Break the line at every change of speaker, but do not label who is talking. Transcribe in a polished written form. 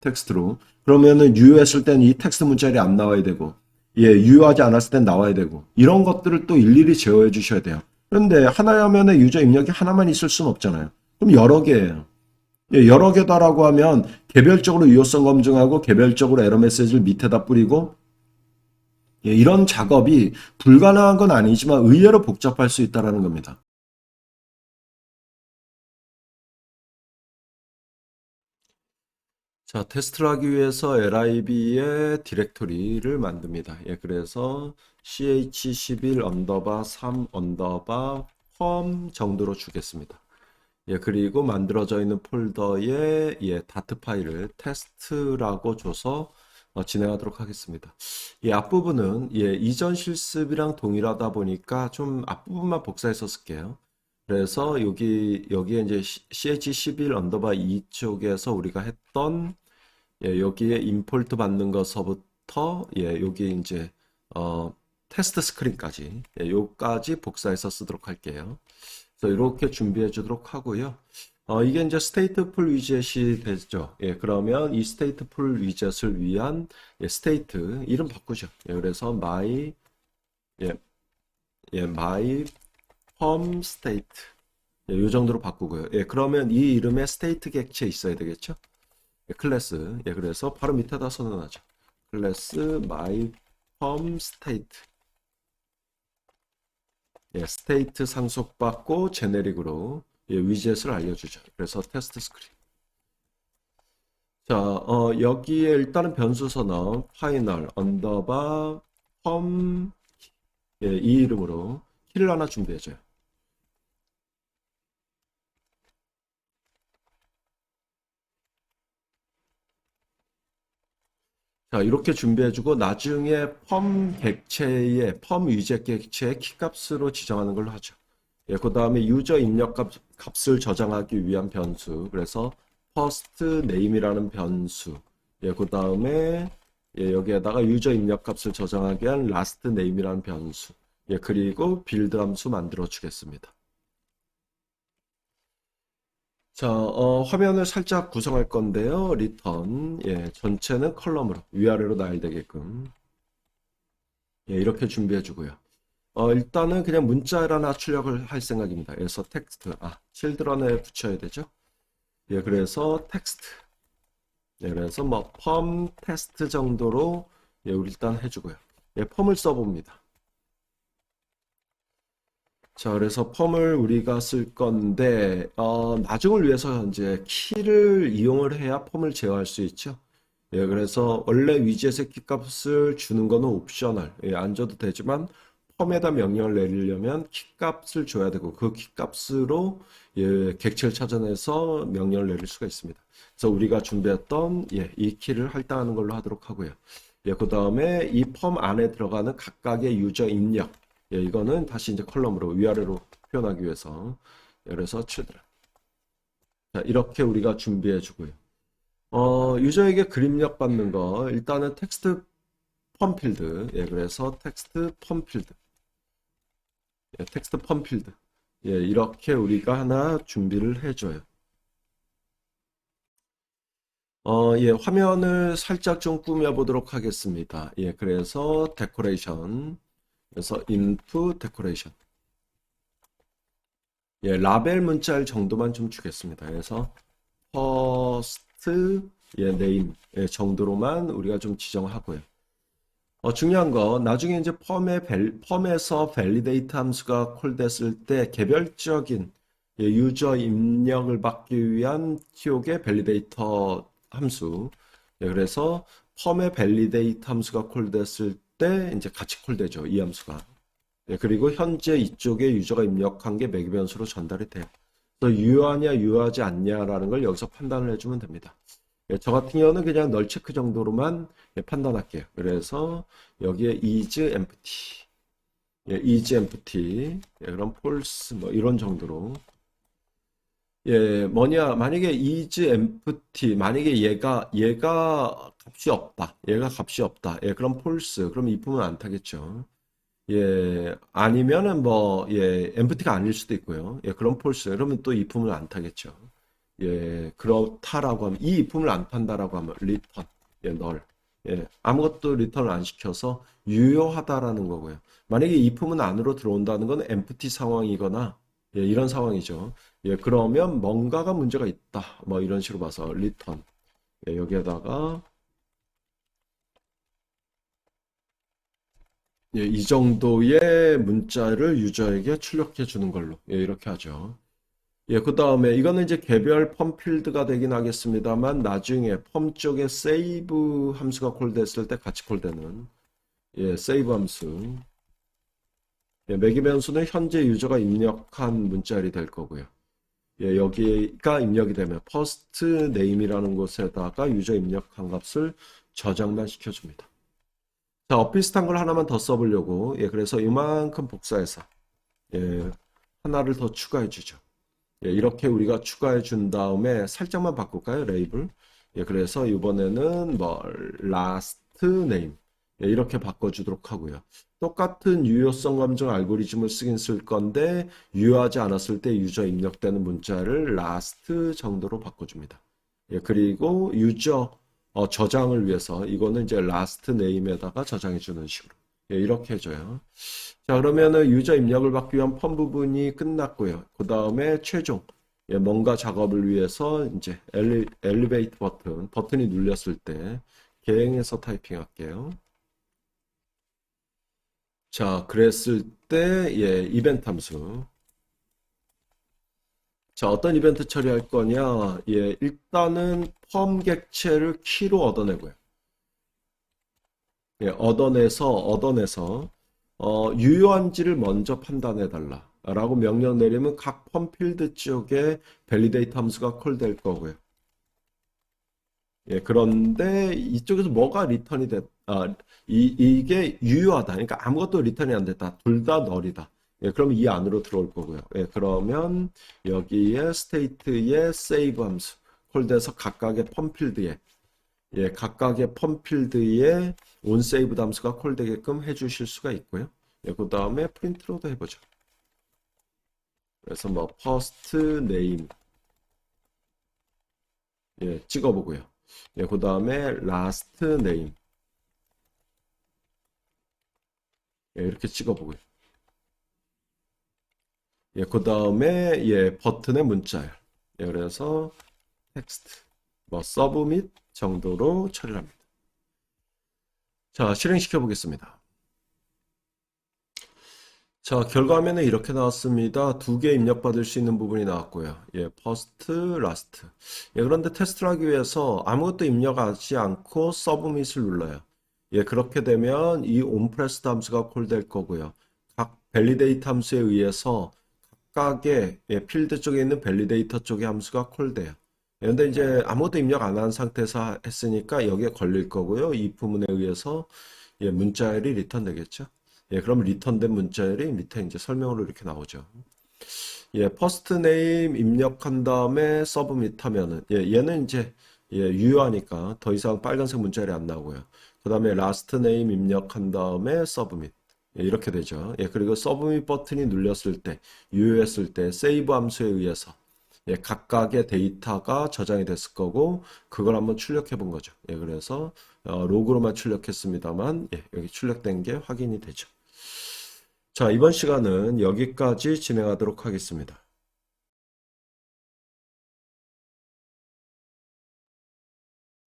텍스트로. 그러면은 유효했을 땐 이 텍스트 문자열이 안 나와야 되고, 예, 유효하지 않았을 땐 나와야 되고, 이런 것들을 또 일일이 제어해 주셔야 돼요. 그런데 하나의 화면에 유저 입력이 하나만 있을 수는 없잖아요. 그럼 여러 개예요. 예, 여러 개다라고 하면 개별적으로 유효성 검증하고 개별적으로 에러 메시지를 밑에다 뿌리고, 예, 이런 작업이 불가능한 건 아니지만 의외로 복잡할 수 있다는 겁니다. 자, 테스트를 하기 위해서 lib의 디렉토리를 만듭니다. 예, 그래서 ch11 언더바 3 언더바 펌 정도로 주겠습니다. 예, 그리고 만들어져 있는 폴더에 예, 다트 파일을 테스트라고 줘서 진행하도록 하겠습니다. 이 앞부분은 예, 이전 실습이랑 동일하다 보니까 좀 앞부분만 복사해서 쓸게요. 그래서 여기에 이제 ch11 언더바 2 쪽에서 우리가 했던 예, 여기에 임포트 받는 것서부터 예, 여기 이제 테스트 스크린까지 예, 요까지 복사해서 쓰도록 할게요. 그래서 이렇게 준비해 주도록 하고요. 이게 이제 스테이트풀 위젯이 되죠. 예, 그러면 이 스테이트풀 위젯을 위한 예, 스테이트 이름 바꾸죠. 예, 그래서 예, my home state 예, 요 정도로 바꾸고요. 예, 그러면 이 이름에 스테이트 객체 있어야 되겠죠? 예, 클래스. 예, 그래서 바로 밑에다 선언하죠. 클래스 my home state. 예, 스테이트 상속받고 제네릭으로 예, 위젯을 알려주죠. 그래서 테스트 스크린. 자, 여기에 일단은 변수 선언 파이널 언더바 펌 예, 이 이름으로 키를 하나 준비해줘요. 자, 이렇게 준비해주고 나중에 펌 위젯 객체의 키값으로 지정하는 걸로 하죠. 예, 그 다음에 유저 입력 값을 저장하기 위한 변수. 그래서 first name이라는 변수. 예, 그 다음에 예, 여기에다가 유저 입력 값을 저장하기 위한 last name이라는 변수. 예, 그리고 빌드 함수 만들어 주겠습니다. 자, 화면을 살짝 구성할 건데요. return. 예, 전체는 컬럼으로 위아래로 나열되게끔. 예, 이렇게 준비해 주고요. 일단은 그냥 문자를 하나 출력을 할 생각입니다. 그래서 텍스트, children에 붙여야 되죠. 예, 그래서 텍스트. 예, 그래서 뭐, 펌 테스트 정도로, 예, 우리 일단 해주고요. 예, 펌을 써봅니다. 자, 그래서 펌을 우리가 쓸 건데, 나중을 위해서 이제 키를 이용을 해야 펌을 제어할 수 있죠. 예, 그래서 원래 위젯의 키 값을 주는 거는 옵셔널. 예, 안 줘도 되지만, 펌에다 명령을 내리려면 키 값을 줘야 되고, 그 키 값으로, 예, 객체를 찾아내서 명령을 내릴 수가 있습니다. 그래서 우리가 준비했던, 예, 이 키를 할당하는 걸로 하도록 하고요. 예, 그 다음에 이 펌 안에 들어가는 각각의 유저 입력. 예, 이거는 다시 이제 컬럼으로 위아래로 표현하기 위해서. 예, 그래서 children. 자, 이렇게 우리가 준비해 주고요. 유저에게 그림력 받는 거, 일단은 텍스트 펌 필드. 예, 그래서 텍스트 펌 필드. 예, 텍스트 펌 필드. 예, 이렇게 우리가 하나 준비를 해줘요. 예, 화면을 살짝 좀 꾸며보도록 하겠습니다. 예, 그래서 데코레이션. 그래서 인프 데코레이션. 예, 라벨 문자일 정도만 좀 주겠습니다. 그래서 퍼스트 예, 네임 예, 정도로만 우리가 좀 지정하고요. 중요한 거 나중에 이제 펌에서 밸리데이트 함수가 콜됐을 때 개별적인 예, 유저 입력을 받기 위한 티옥의 밸리데이터 함수. 예, 그래서 펌의 밸리데이트 함수가 콜됐을 때 이제 같이 콜되죠. 이 함수가. 예, 그리고 현재 이쪽에 유저가 입력한 게 매개 변수로 전달이 돼요. 그래서 유효하냐 유효하지 않냐라는 걸 여기서 판단을 해주면 됩니다. 예, 저 같은 경우는 그냥 널 체크 정도로만 예, 판단할게요. 그래서 여기에 is empty, 예, is empty, 예, 그럼 false 뭐 이런 정도로 예, 뭐냐 만약에 is empty 만약에 얘가 값이 없다. 예, 그럼 false 그럼 if는 안 타겠죠. 예, 아니면은 뭐, 예, empty가 아닐 수도 있고요. 예, 그럼 false. 그러면 또 if는 안 타겠죠. 예, 그렇다라고 하면 이 이품을 안 탄다라고 하면 return, 예, null. 예, 아무것도 리턴을 안 시켜서 유효하다라는 거고요. 만약에 이품은 안으로 들어온다는 건 empty 상황이거나 예, 이런 상황이죠. 예, 그러면 뭔가가 문제가 있다. 뭐 이런 식으로 봐서 return. 예, 여기에다가 예, 이 정도의 문자를 유저에게 출력해 주는 걸로 예, 이렇게 하죠. 예, 그 다음에 이거는 이제 개별 펌 필드가 되긴 하겠습니다만 나중에 펌 쪽에 세이브 함수가 콜됐을 때 같이 콜되는 예, 세이브 함수. 예, 매개 변수는 현재 유저가 입력한 문자열이 될 거고요. 예, 여기가 입력이 되면 first name이라는 곳에다가 유저 입력한 값을 저장만 시켜줍니다. 자, 비슷한 걸 하나만 더 써보려고. 예, 그래서 이만큼 복사해서 예, 하나를 더 추가해 주죠. 예, 이렇게 우리가 추가해 준 다음에 살짝만 바꿀까요? 레이블. 예, 그래서 이번에는 뭐 last name 예, 이렇게 바꿔주도록 하고요. 똑같은 유효성 검증 알고리즘을 쓰긴 쓸 건데 유효하지 않았을 때 유저 입력되는 문자를 last 정도로 바꿔줍니다. 예, 그리고 유저 저장을 위해서 이거는 이제 last name에다가 저장해 주는 식으로 예, 이렇게 해줘요. 자, 그러면은 유저 입력을 받기 위한 펌 부분이 끝났고요. 그 다음에 최종 예, 뭔가 작업을 위해서 이제 엘리베이트 버튼이 눌렸을 때 개행해서 타이핑 할게요. 자, 그랬을 때 예, 이벤트 함수. 자, 어떤 이벤트 처리할 거냐? 예, 일단은 펌 객체를 키로 얻어내고요. 예, 얻어내서 유효한지를 먼저 판단해 달라 라고 명령 내리면 각 펌 필드 쪽에 밸리데이트 함수가 콜될 거고요. 예, 그런데 이쪽에서 뭐가 리턴이 이게 유효하다. 그러니까 아무것도 리턴이 안 됐다. 둘 다 널이다. 예, 그럼 이 안으로 들어올 거고요. 예, 그러면 여기에 스테이트의 세이브 함수 콜돼서 각각의 펌 필드에 예, 각각의 펌 필드에 온 세이브 함수가 콜되게끔 해주실 수가 있고요. 예, 그 다음에 프린트로도 해보죠. 그래서 뭐 first name 예, 찍어보고요. 예, 그 다음에 last name 예, 이렇게 찍어보고요. 예, 그 다음에 예, 버튼의 문자열 예, 그래서 텍스트 뭐 서브밋 정도로 처리를 합니다. 자, 실행시켜 보겠습니다. 자, 결과 화면에 이렇게 나왔습니다. 두 개 입력받을 수 있는 부분이 나왔고요. 예, first, last. 예, 그런데 테스트를 하기 위해서 아무것도 입력하지 않고 서브밋을 눌러요. 예, 그렇게 되면 이 onPressed 함수가 콜될 거고요. 각 validate 함수에 의해서 각각의 예, 필드 쪽에 있는 validator 쪽의 함수가 콜돼요. 그런데 이제 아무것도 입력 안 한 상태에서 했으니까 여기에 걸릴 거고요. 이 부분에 의해서 예, 문자열이 리턴 되겠죠. 예, 그럼 리턴된 문자열이 밑에 이제 설명으로 이렇게 나오죠. 예, 퍼스트 네임 입력한 다음에 서브밋 하면은 예, 얘는 이제 예, 유효하니까 더 이상 빨간색 문자열이 안 나오고요. 그 다음에 라스트 네임 입력한 다음에 서브밋 예, 이렇게 되죠. 예, 그리고 서브밋 버튼이 눌렸을 때 유효했을 때 세이브 함수에 의해서 예, 각각의 데이터가 저장이 됐을 거고 그걸 한번 출력해 본 거죠. 예, 그래서 로그로만 출력했습니다만 예, 여기 출력된 게 확인이 되죠. 자, 이번 시간은 여기까지 진행하도록 하겠습니다.